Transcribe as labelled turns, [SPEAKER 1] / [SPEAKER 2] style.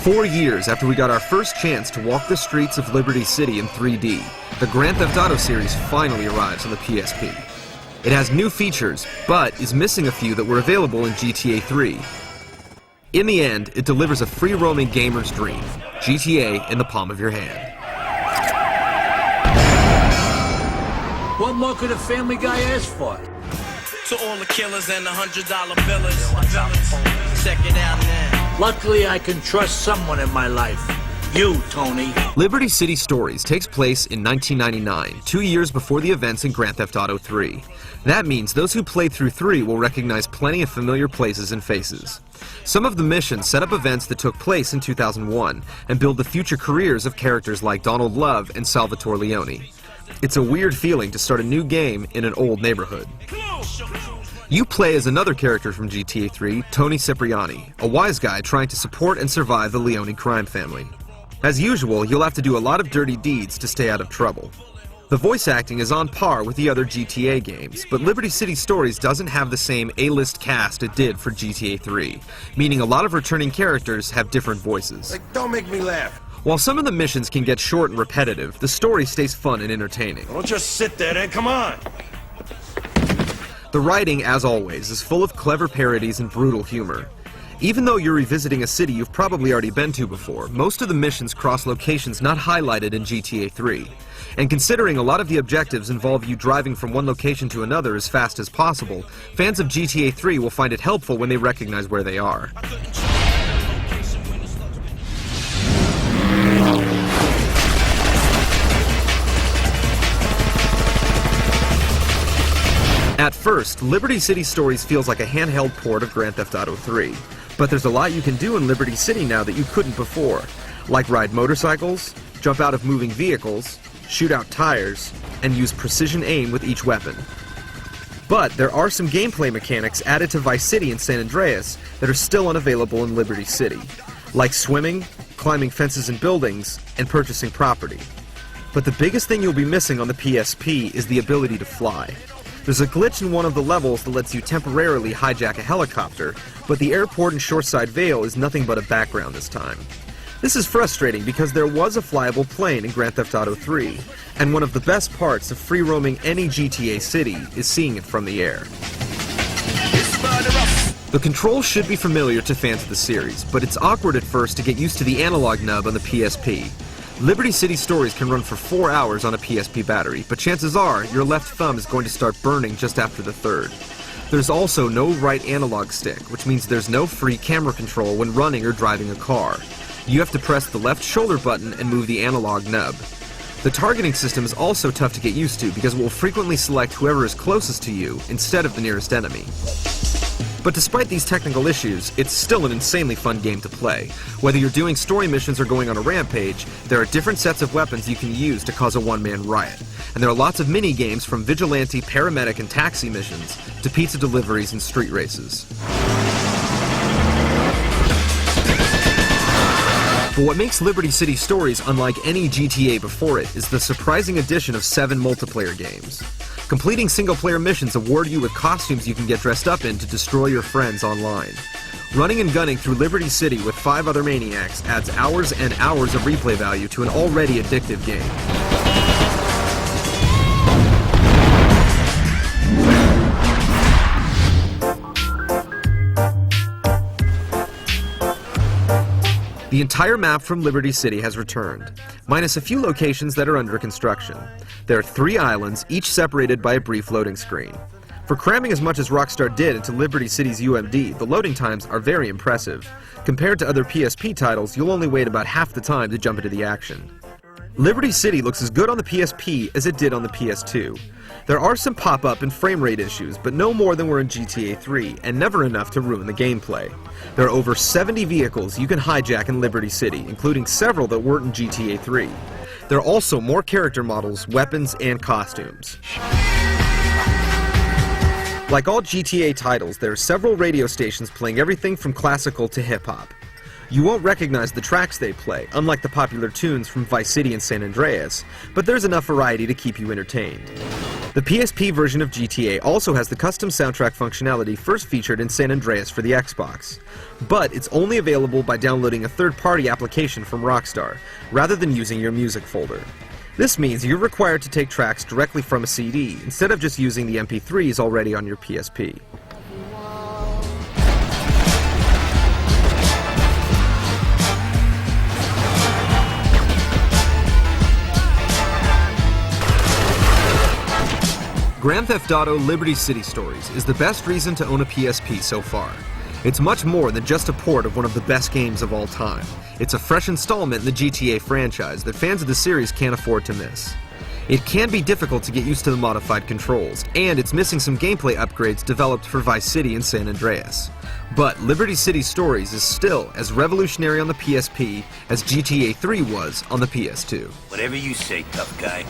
[SPEAKER 1] 4 years after we got our first chance to walk the streets of Liberty City in 3D, the Grand Theft Auto series finally arrives on the PSP. It has new features, but is missing a few that were available in GTA 3. In the end, it delivers a free-roaming gamer's dream, GTA in the palm of your hand.
[SPEAKER 2] What more could a Family Guy ask for?
[SPEAKER 3] To all the killers and the $100 billers, check it out now.
[SPEAKER 2] Luckily, I can trust someone in my life. You, Tony.
[SPEAKER 1] Liberty City Stories takes place in 1999, 2 years before the events in Grand Theft Auto 3. That means those who played through 3 will recognize plenty of familiar places and faces. Some of the missions set up events that took place in 2001 and build the future careers of characters like Donald Love and Salvatore Leone. It's a weird feeling to start a new game in an old neighborhood. You play as another character from GTA 3, Toni Cipriani, a wise guy trying to support and survive the Leone crime family. As usual, you'll have to do a lot of dirty deeds to stay out of trouble. The voice acting is on par with the other GTA games, but Liberty City Stories doesn't have the same A-list cast it did for GTA 3, meaning a lot of returning characters have different voices.
[SPEAKER 4] Like, don't make me laugh.
[SPEAKER 1] While some of the missions can get short and repetitive, the story stays fun and entertaining.
[SPEAKER 4] Don't just sit there then, come on!
[SPEAKER 1] The writing, as always, is full of clever parodies and brutal humor. Even though you're revisiting a city you've probably already been to before, most of the missions cross locations not highlighted in GTA 3. And considering a lot of the objectives involve you driving from one location to another as fast as possible, fans of GTA 3 will find it helpful when they recognize where they are. At first, Liberty City Stories feels like a handheld port of Grand Theft Auto 3. But there's a lot you can do in Liberty City now that you couldn't before, like ride motorcycles, jump out of moving vehicles, shoot out tires, and use precision aim with each weapon. But there are some gameplay mechanics added to Vice City and San Andreas that are still unavailable in Liberty City, like swimming, climbing fences and buildings, and purchasing property. But the biggest thing you'll be missing on the PSP is the ability to fly. There's a glitch in one of the levels that lets you temporarily hijack a helicopter, but the airport in Shoreside Vale is nothing but a background this time. This is frustrating because there was a flyable plane in Grand Theft Auto 3, and one of the best parts of free-roaming any GTA city is seeing it from the air. The controls should be familiar to fans of the series, but it's awkward at first to get used to the analog nub on the PSP. Liberty City Stories can run for 4 hours on a PSP battery, but chances are your left thumb is going to start burning just after the third. There's also no right analog stick, which means there's no free camera control when running or driving a car. You have to press the left shoulder button and move the analog nub. The targeting system is also tough to get used to because it will frequently select whoever is closest to you instead of the nearest enemy. But despite these technical issues, it's still an insanely fun game to play. Whether you're doing story missions or going on a rampage, there are different sets of weapons you can use to cause a one-man riot. And there are lots of mini-games from vigilante, paramedic, and taxi missions to pizza deliveries and street races. But what makes Liberty City Stories unlike any GTA before it is the surprising addition of 7 multiplayer games. Completing single-player missions award you with costumes you can get dressed up in to destroy your friends online. Running and gunning through Liberty City with 5 other maniacs adds hours and hours of replay value to an already addictive game. The entire map from Liberty City has returned, minus a few locations that are under construction. There are 3 islands, each separated by a brief loading screen. For cramming as much as Rockstar did into Liberty City's UMD, the loading times are very impressive. Compared to other PSP titles, you'll only wait about half the time to jump into the action. Liberty City looks as good on the PSP as it did on the PS2. There are some pop-up and frame rate issues, but no more than were in GTA 3, and never enough to ruin the gameplay. There are over 70 vehicles you can hijack in Liberty City, including several that weren't in GTA 3. There are also more character models, weapons, and costumes. Like all GTA titles, there are several radio stations playing everything from classical to hip-hop. You won't recognize the tracks they play, unlike the popular tunes from Vice City and San Andreas, but there's enough variety to keep you entertained. The PSP version of GTA also has the custom soundtrack functionality first featured in San Andreas for the Xbox. But it's only available by downloading a third-party application from Rockstar, rather than using your music folder. This means you're required to take tracks directly from a CD, instead of just using the MP3s already on your PSP. Grand Theft Auto Liberty City Stories is the best reason to own a PSP so far. It's much more than just a port of one of the best games of all time. It's a fresh installment in the GTA franchise that fans of the series can't afford to miss. It can be difficult to get used to the modified controls, and it's missing some gameplay upgrades developed for Vice City and San Andreas. But Liberty City Stories is still as revolutionary on the PSP as GTA 3 was on the PS2.
[SPEAKER 2] Whatever you say, tough guy.